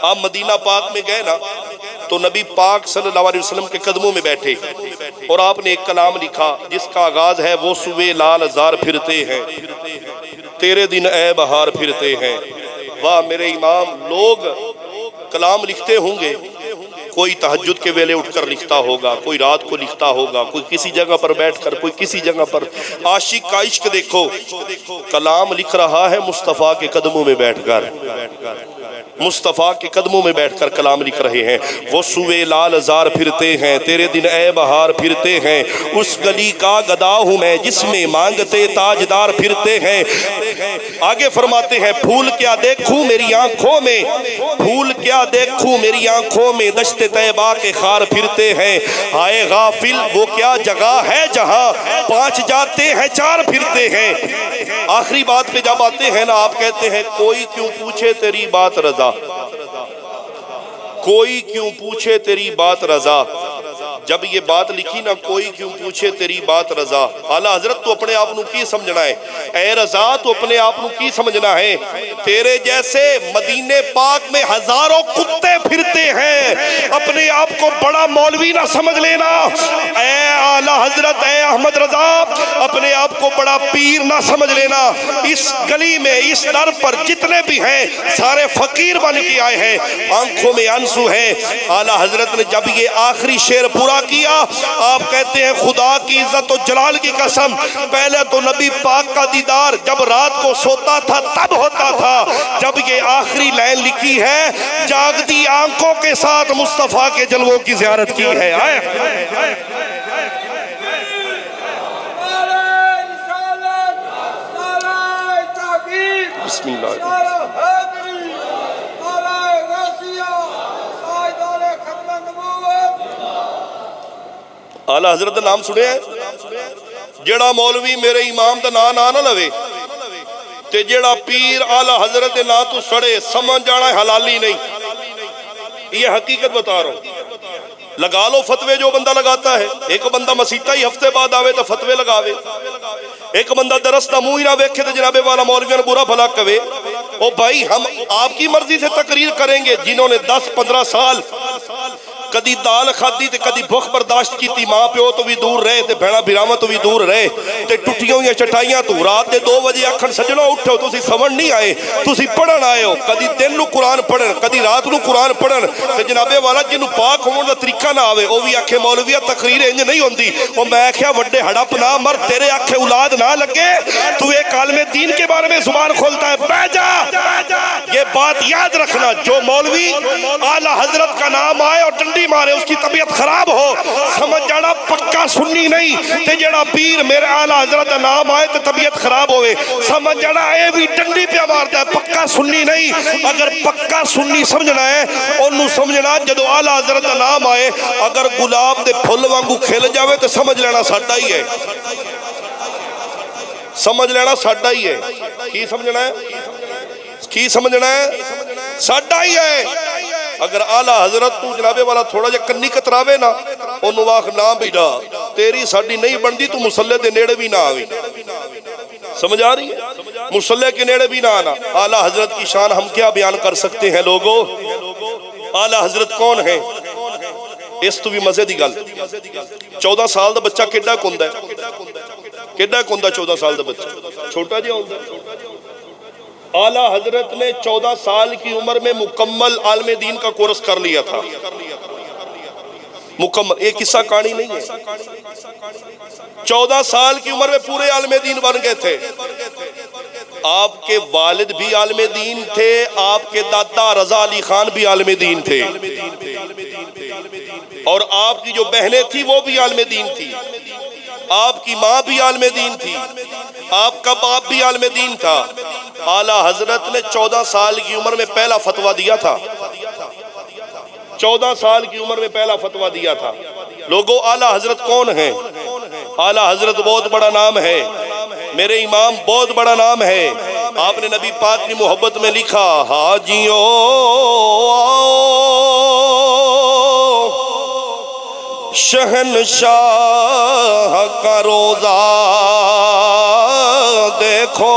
آپ مدینہ پاک میں گئے نا تو نبی پاک صلی اللہ علیہ وسلم کے قدموں میں بیٹھے، اور آپ نے ایک کلام لکھا جس کا آغاز ہے، وہ صبح لال زار پھرتے ہیں، تیرے دن اے بہار پھرتے ہیں۔ واہ میرے امام، لوگ کلام لکھتے ہوں گے، کوئی تہجد کے ویلے اٹھ کر لکھتا ہوگا، کوئی رات کو لکھتا ہوگا، کوئی کسی جگہ پر بیٹھ کر، کوئی کسی جگہ پر۔ عاشق کا عشق دیکھو، کلام لکھ رہا ہے مصطفیٰ کے قدموں میں بیٹھ کر، مصطفیٰ کے قدموں میں بیٹھ کر کلام لکھ رہے ہیں۔ وہ صبح لال زار پھرتے ہیں، تیرے دن اے بہار پھرتے ہیں، اس گلی کا گدا ہوں میں جس میں مانگتے تاجدار پھرتے ہیں۔ آگے فرماتے ہیں، پھول کیا دیکھوں میری آنکھوں میں، پھول کیا دیکھوں میری آنکھوں میں، دشت طیبہ کے خار پھرتے ہیں۔ آئے غافل وہ کیا جگہ ہے جہاں پانچ جاتے ہیں چار پھرتے ہیں۔ آخری بات پہ جب آتے ہیں نا، آپ کہتے ہیں کوئی کیوں پوچھے تیری بات رضا، کوئی کیوں پوچھے تیری بات رضا۔ جب یہ بات لکھی نا، کوئی کیوں پوچھے تیری بات رضا، اعلیٰ حضرت تو اپنے آپ نو کی سمجھنا ہے، اے رضا تو اپنے آپ نو کی سمجھنا ہے، تیرے جیسے مدینے پاک میں ہزاروں کتے پھرتے ہیں، اپنے آپ کو بڑا مولوی نہ سمجھ لینا، اے اعلیٰ حضرت اے احمد رضا اپنے آپ کو بڑا پیر نہ سمجھ لینا۔ اس گلی میں اس در پر جتنے بھی ہیں سارے فقیر بن کے آئے ہیں، آنکھوں میں آنسو ہے۔ اعلیٰ حضرت نے جب یہ آخری شعر پورا کیا، آپ کہتے ہیں خدا کی عزت و جلال کی قسم، پہلے تو نبی پاک کا دیدار جب رات کو سوتا تھا تب ہوتا تھا، جب یہ آخری لائن لکھی ہے، جاگتی آنکھوں کے ساتھ مصطفیٰ کے جلووں کی زیارت کی ہے۔ بسم اللہ۔ اعلیٰ حضرت دا نام سنے ہیں؟ جیڑا مولوی میرے امام دا نام نہ لوے تے جیڑا پیر اعلیٰ حضرت دے نام تو سڑے، سمجھ جانا ہے حلالی نہیں۔ یہ حقیقت بتا رہا ہوں۔ لگا لو فتوے جو بندہ لگاتا ہے، ایک بندہ مسیطہ ہی ہفتے بعد آوے تو فتوے لگاوے، ایک بندہ درس دا منہ ہی نہ ویکھے تو جناب والا مولویوں نے برا بھلا کہے۔ او بھائی، ہم آپ کی مرضی سے تقریر کریں گے، جنہوں نے 10-15 سال کدی دال کھادی تے کدی بھوک برداشت کیتی، ماں پیو تو بھی دور رہے تے بھیڑا بھراواں تو بھی دور رہے تے ٹٹیاں ہوئیاں چٹائیاں تو رات دے 2 بجے آکھن سجنو اٹھو، تسی سمجھ نہیں آئے، تسی پڑھن آئے ہو، کدی دن نو قرآن پڑھن کدی رات نو قرآن پڑھن تے جناب والا جنوں پاک ہون دا طریقہ نہ آوے او بھی آکھے مولویہ تقریر انج نہیں ہوندی۔ او میں آکھیا وڈے ہڑپ نہ مر، تیرے آکھے اولاد نہ لگے، تو ایک عالم دین کے بارے میں زبان کھولتا ہے، بہ جا۔ یہ بات یاد رکھنا، جو مولوی اعلیٰ حضرت کا نام آئے اور ڈنڈی مارے اس کی طبیعت خراب ہو سمجھ جانا پکا سنی نہیں تے جڑا پیر میرے اعلیٰ حضرت نام آئے تے طبیعت خراب ہوئے سمجھ جانا اے بھی ڈنڈی پہ مارتا ہے پکا سنی نہیں اگر پکا سنی سمجھنا ہے انہوں سمجھنا جدو اعلیٰ حضرت نام آئے اگر گلاب دے پھل وانگو کھل جاوے تو سمجھ لینا ساڈا ہی ہے سمجھ لینا ساڈا ہی ہے کی سمجھنا ہے کی سمجھنا ہے ساڈا ہی ہے اگر اعلیٰ حضرت تو جنابے والا تھوڑا جا کنی کتراوے نا انہوں واقع نام بھی ڈا تیری ساڈی نہیں بندی تو مسلح دے نیڑے بھی نہ آوی سمجھ آ رہی ہے مسلح کے نیڑے بھی نہ آنا اعلیٰ حضرت کی شان ہم کیا بیان کر سکتے ہیں لوگوں اعلیٰ حضرت کون ہے اس تو بھی مزے دی گل 14 سال دا بچہ کیڈا کندہ ہے کیڈا کندہ 14 سال دا بچہ چھوٹا جی ہوندہ اعلیٰ حضرت نے 14 سال کی عمر میں مکمل عالم دین کا کورس کر لیا تھا مکمل ایک قصہ کہانی نہیں ہے 14 سال کی عمر میں پورے عالم دین بن گئے تھے آپ کے والد بھی عالم دین تھے آپ کے دادا رضا علی خان بھی عالم دین تھے اور آپ کی جو بہنیں تھی وہ بھی عالم دین تھی آپ کی ماں بھی عالم دین تھی آپ کا باپ بھی عالم دین تھا اعلیٰ حضرت نے 14 سال کی عمر میں پہلا فتویٰ دیا تھا 14 سال کی عمر میں پہلا فتویٰ دیا تھا لوگوں اعلیٰ حضرت کون ہیں اعلیٰ حضرت بہت بڑا نام ہے میرے امام بہت بڑا نام ہے آپ نے نبی پاک کی محبت میں لکھا حاجیوں شہنشاہ کا روزہ دیکھو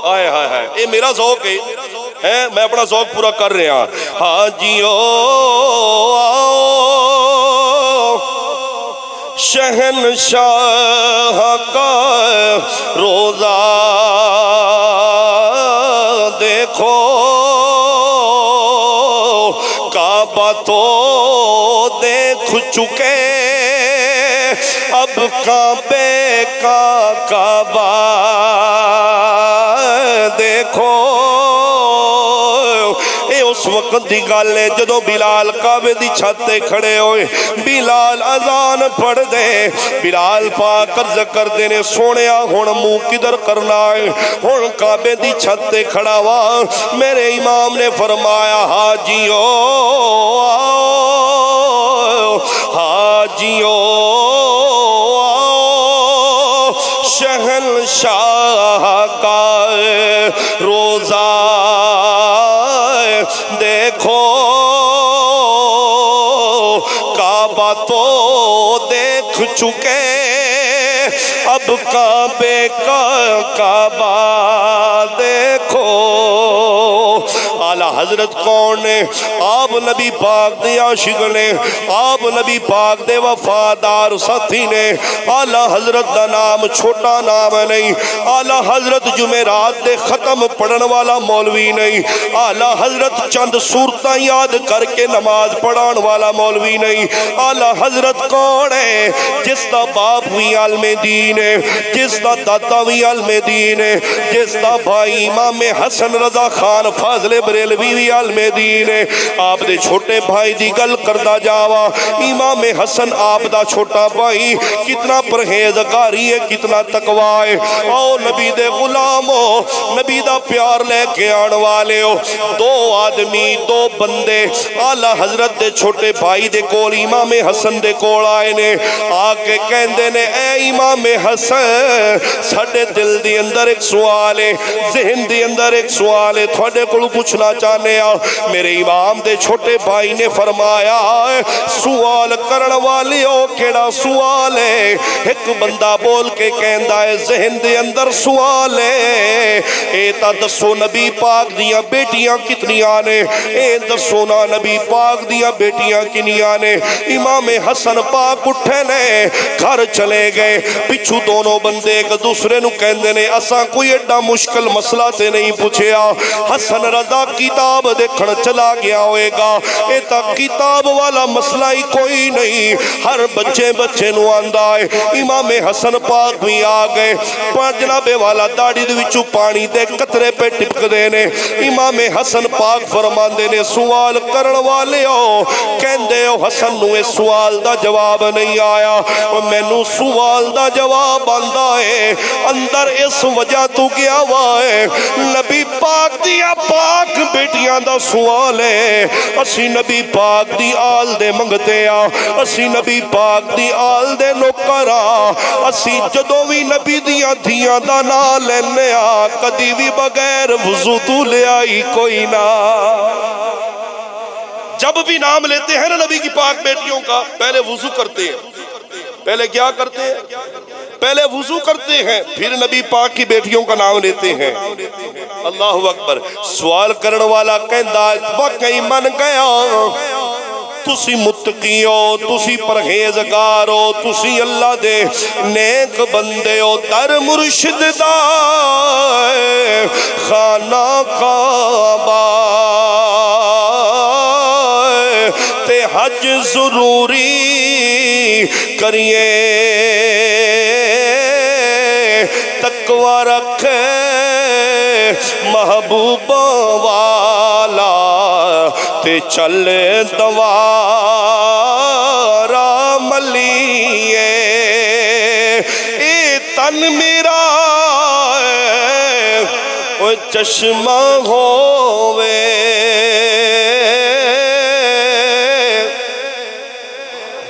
آئے ہائے ہائے یہ میرا ذوق ہے میں اپنا ذوق پورا کر رہا حاجیوں شہنشاہ کا روزہ دیکھو کعبہ تو دیکھ چکے اب کعبے کا کعبہ دیکھو اس وقت دی گل ہے جدو بلال کعبے دی چھتے کھڑے ہوئے بلال اذان پڑھ دے بلال پاک عرض کر دینے سونیا ہون منہ کدھر کرنا ہے ہون کعبے دی چھتے کھڑا ہوا میرے امام نے فرمایا حاجیوں حاجیوں شہنشاہ کا روزہ دیکھو کعبہ تو دیکھ چکے اب کعبے کا کعبہ دیکھو اعلیٰ حضرت کون نے آپ نبی پاک دے عاشق نے آپ نبی پاک دے وفادار ساتھی نے اعلیٰ حضرت دا نام چھوٹا نام نہیں اعلیٰ حضرت جمعرات دے ختم پڑھن والا مولوی نہیں اعلیٰ حضرت چند صورتاں یاد کر کے نماز پڑھان والا مولوی نہیں اعلیٰ حضرت کون ہے جس دا باپ بھی عالم دین ہے جس دا دادا بھی عالم دین ہے جس دا بھائی امام حسن رضا خان فاضل بریلوی بھی عالم دین ہے آپ دے چھوٹے بھائی دی گل کردہ جاوا امام حسن آپ دا چھوٹا بھائی کتنا پرہیزگاری ہے کتنا تقوی ہے او نبی دے غلامو نبی دا پیار لے کے آن والے ہو دو آدمی دو بندے اعلیٰ حضرت دے چھوٹے بھائی دے کول امام حسن دے کول آئے نے آکے کہندے نے اے امام حسن ساڈے دل دی اندر ایک سوال ہے ذہن دی اندر ایک سوال ہے تھوڑے کولوں پوچھنا چاہنے آ میرے امام دے چھوٹے بھائی نے فرمایا سوال کرن والی او کیڑا سوال ہے ایک بندہ بول کے کہندا ہے ذہن دے اندر سوال ہے اے تا دسو نبی پاک دیاں بیٹیاں کتنیاں نے اے دسو نا نبی پاک دیاں بیٹیاں کنیاں نے امام حسن پاک اٹھے نے گھر چلے گئے پچھو دونوں بندے ایک دوسرے نو کہندے نے اساں کوئی ایڈا مشکل مسئلہ تے نہیں پوچھیا حسن رضا کتاب دیکھن چلا گیا ہوئے گا اے تا کتاب والا مسئلہ ہی کوئی نہیں، ہر بچے بچے نو آندا ہے۔ امام حسن پاک بھی آ گئے، پر جناب والا داڑھی دے وچوں پانی دے قطرے پہ ٹپک دے نے۔ امام حسن پاک فرماندے نے سوال کرن والے ہو، کہندے ہو حسن نو اس سوال دا جواب نہیں آیا، اور مینوں سوال دا جواب آندا ہے، اندر اس وجہ تو گیا ہوا ہے، نبی پاک دیا پاک بیٹیاں دا سوال ہے، اسی نبی پاک دی آل دے منگتے آ، اسی نبی پاک دی آل دے نوکر آ، اسی جدوں بھی نبی دیاں دھیاں دا نا لینے آ، کدی بھی بغیر وضو تو لے آئی کوئی نہ۔ جب بھی نام لیتے ہیں نا نبی کی پاک بیٹیوں کا، پہلے وضو کرتے ہیں۔ پہلے کیا کرتے ہیں؟ پہلے وضو کرتے ہیں، پھر نبی پاک کی بیٹیوں کا نام لیتے ہیں۔ اللہ اکبر۔ سوال کرن والا کہندا واقعی من گیا، تسی متقی ہو، تسی پرہیزگار ہو، تسی اللہ دے نیک بندے ہو، در مرشد دا خانہ کعبہ تے حج ضروری کریے، تقوی رکھے محبوب والا تے چل دوارا ملیے، اے تن میرا او چشمہ ہووے،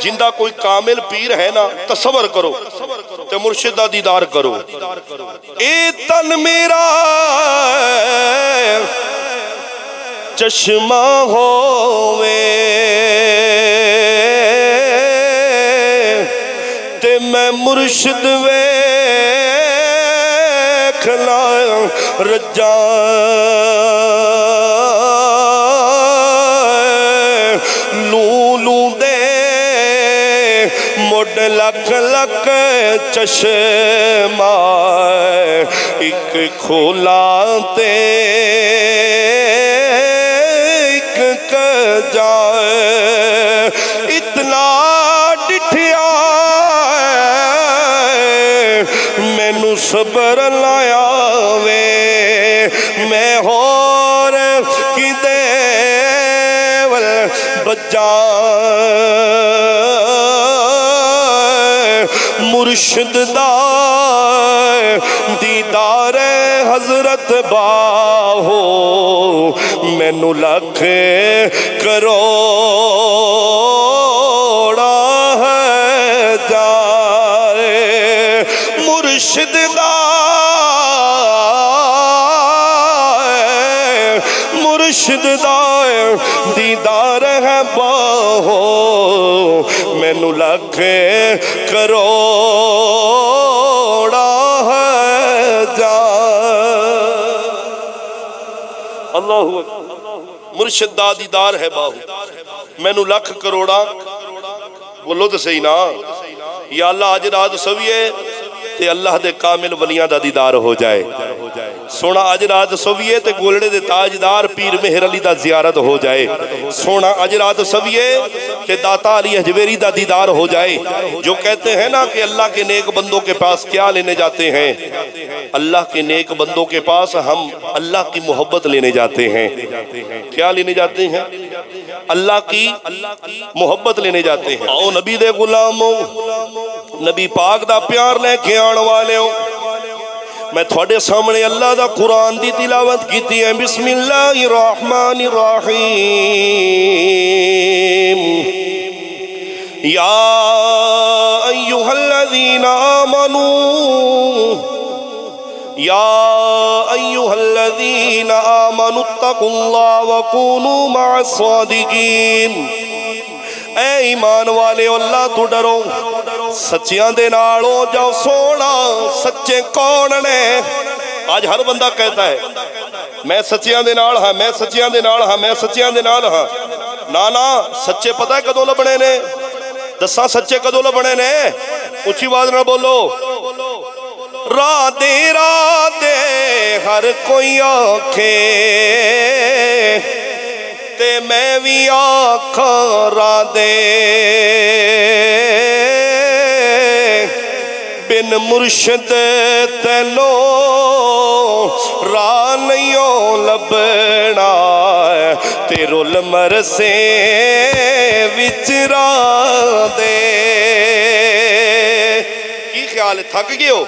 جندہ کوئی کامل پیر ہے نا تصور کرو تے مرشد دا دیدار کرو، اے تن میرا چشمہ ہووے تے میں مرشد ویکھنا رجا، لوں دے مڈ لکھ لکھ چشمہ، ایک کھولا تے ایک جائے، اتنا ڈٹھیا مینوں صبر لایا وے، میں ہور کی دے ول بجا، مرشد دا دیدار حضرت باہو، مینوں لکھ کروڑا ہے جائے، مرشد دا مرشد دا دیدار ہے باہو، مینوں لکھ کروڑا ہے جائے۔ اللہ مرشد دا دیدار ہے باہو، مینوں لکھ کروڑا، بولو تو صحیح نا، یا اللہ آج رات سویے تے اللہ دے کامل ولیاں دا دیدار ہو جائے، سونا اج رات سویے تے گولڑے دے تاجدار پیر مہر علی دا زیارت ہو جائے، سونا اج رات سویے تے داتا علی حجویری دا دیدار ہو جائے۔ جو کہتے ہیں نا کہ اللہ کے نیک بندوں کے پاس کیا لینے جاتے ہیں، اللہ کے نیک بندوں کے پاس ہم اللہ کی محبت لینے جاتے ہیں۔ کیا لینے جاتے ہیں؟ اللہ کی محبت لینے جاتے ہیں۔ آؤ نبی دے غلاموں، نبی پاک دا پیار لے کے آن والے ہو، میں تھوڑے سامنے اللہ دا قرآن دی تلاوت کیتی ہے۔ بسم اللہ الرحمن الرحیم، یا ایہا الذین آمنوا، یا ایہا الذین آمنوا اتقوا اللہ وکونوا مع الصادقین، اے ایمان والے اللہ تو ڈرو، سچیاں دے نال ہو جاؤ۔ سونا سچے کون نے؟ آج ہر بندہ کہتا ہے میں سچیاں دے نال ہاں، میں سچیاں دے نال ہاں، میں سچیاں دے نال ہاں۔ نانا سچے پتہ ہے کدوں لبنے نے؟ دساں سچے کدوں لبنے نے؟ اچھی آواز نہ بولو۔ راہ دے ہر کوئی آنکھے، تے میں بھی آکھاں راہ دے بن مرشد تینو راہ نہیں لبنا تیرو لمر سے وچ راہ دے کی خیال ہے تھک گئے ہو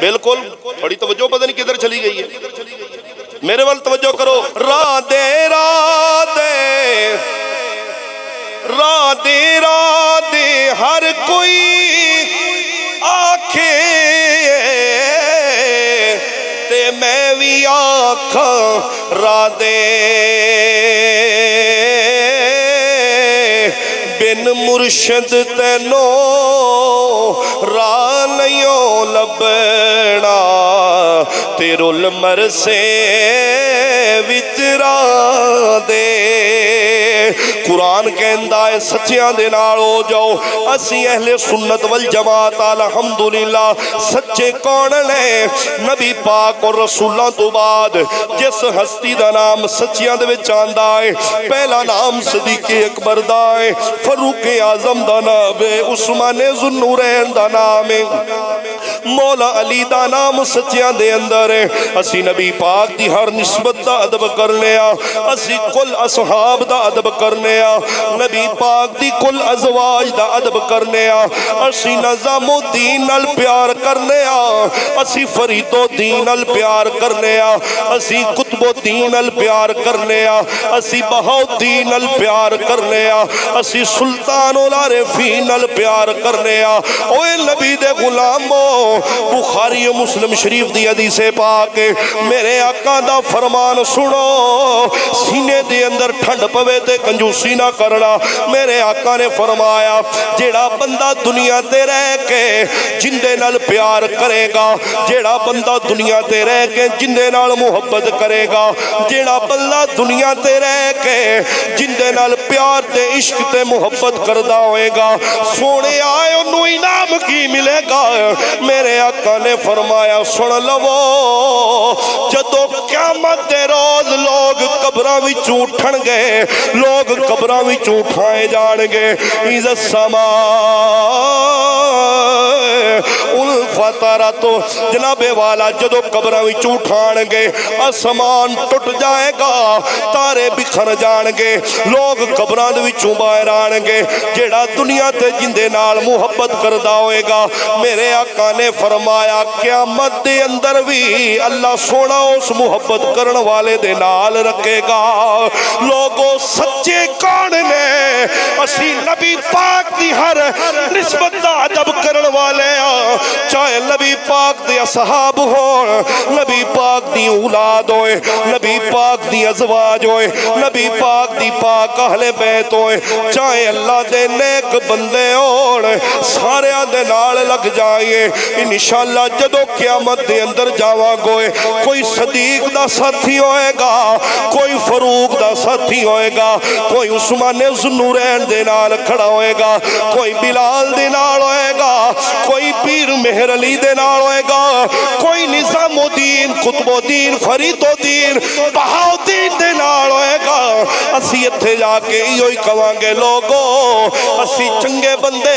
بالکل بڑی توجہ پتہ نہیں کدھر چلی گئی ہے میرے وال توجہ کرو راہ دے راہ دے راہ دے راہ دے ہر کوئی آکھے تے میں بھی آکھاں راہ دے بن مرشد تینو راہ نہیں لبنا تیرو لمر سے وچ راہ دے قرآن کہندا ہے سچیاں دے نال ہو جاؤ اسی اہل سنت والجماعت الحمدللہ سچے کون نے نبی پاک اور رسولاں تو بعد جس ہستی دا نام سچیاں دے وچ آندا ہے پہلا نام صدیق اکبر دا ہے فاروق اعظم دا نام ہے عثمان ذوالنورین دا نام ہے مولا علی دا نام سچیاں دے اندر ہے اسی نبی پاک دی ہر نسبت دا ادب کرنے اسی کل اصحاب دا ادب کرنے نبی پاک دی کل ازواج دا ادب کرنے اسی نظام الدین نال پیار کرنے اسی فرید الدین نال پیار کرنے اسی قطب الدین نال پیار کرنے اسی بہاؤالدین نال پیار کرنے اسی سلطان العارفین نال پیار کرنے اوے نبی دے غلامو بخاری و مسلم شریف دی حدیث پاک میرے آقا دا فرمان سنو سینے دے اندر ٹھنڈ پوے تے کنجوسی نہ کرنا میرے آقا نے فرمایا جیڑا بندہ دنیا تے رہ کے جندے نال پیار کرے گا جیڑا بندہ دنیا تے رہ کے جندے نال محبت کرے گا جیڑا بندہ دنیا تے رہ کے جندے نال پیار تے عشق تے محبت کردہ ہوئے گا سونے آئے انہوں انعام کی ملے گا میرے آقا نے فرمایا سن لو جدو قیامت دے روز لوگ قبراں وچ اٹھن گے لوگ قبراں وچ اٹھائے جان گے اذا السماء الفطرت جناب والا جدو قبراں وچ اٹھان گے آسمان ٹوٹ جائے گا تارے بکھر جان گے لوگ قبراں دے وچوں باہر آن گے جیڑا دنیا تے جندے نال محبت کردا ہوئے گا میرے آقا نے فرمایا قیامت دے اندر بھی اللہ سونا اس محبت کرن والے دے نال رکھے گا لوگوں سچے کون نے اسی نبی پاک دی ہر نسبت دا ادب کرن والے چاہے نبی پاک دی اصحاب ہو نبی پاک دی اولاد ہوئے نبی پاک دی ازواج ہوئے نبی پاک دی پاک اہل بیت ہوئے چاہے اللہ دے نیک بندے ہوئے سارے دے نال لگ جائیے انشاءاللہ جدو قیامت دے اندر جاواں گوئے کوئی صدیق دا ساتھی ہوئے گا کوئی فاروق دا ساتھی ہوئے گا کوئی عثمان ذوالنورین دے نال کھڑا ہوئے گا کوئی بلال دے نال ہوئے گا کوئی پیر مہر علی دے نال ہوئے گا کوئی نظام الدین قطب الدین فرید الدین بہاؤالدین دے نال ہوئے گا اسی اتھے جا کے ہی کہاں گے لوگو اسی چنگے بندے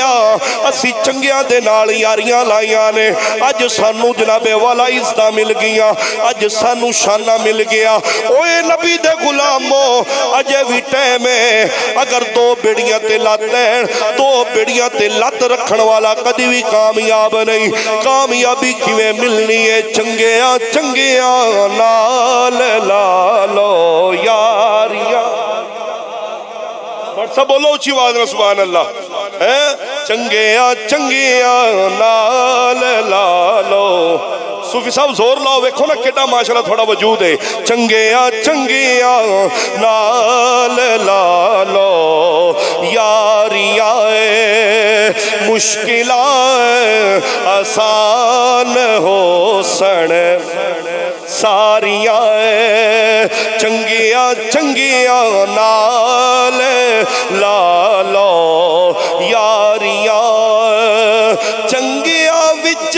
اسی چنگیاں دے نال یاریاں لائیاں نے اج سانو جناب والا عزتہ مل گیا اج سانو شانہ مل گیا اوے نبی دے غلامو اجے بھی ٹائم ہے اگر دو بیڑیاں تے لات لین دو بیڑیاں تے لات رکھن والا کدی بھی کامیاب نہیں کامیابی کیویں ملنی ہے چنگیاں چنگیاں نال لالو یاریاں سب بولو اچھی آواز میں سبحان اللہ چنگیاں چنگیاں نال لالو صوفی صاحب زور لاؤ ویکھو نا کیڈا ماشاءاللہ تھوڑا وجود ہے چنگیاں چنگیاں نال لالو یاریاں مشکلات آسان ہو سن ساریاں چنگیاں چنگیاں نال لالو یاریاں چنگیاں وچ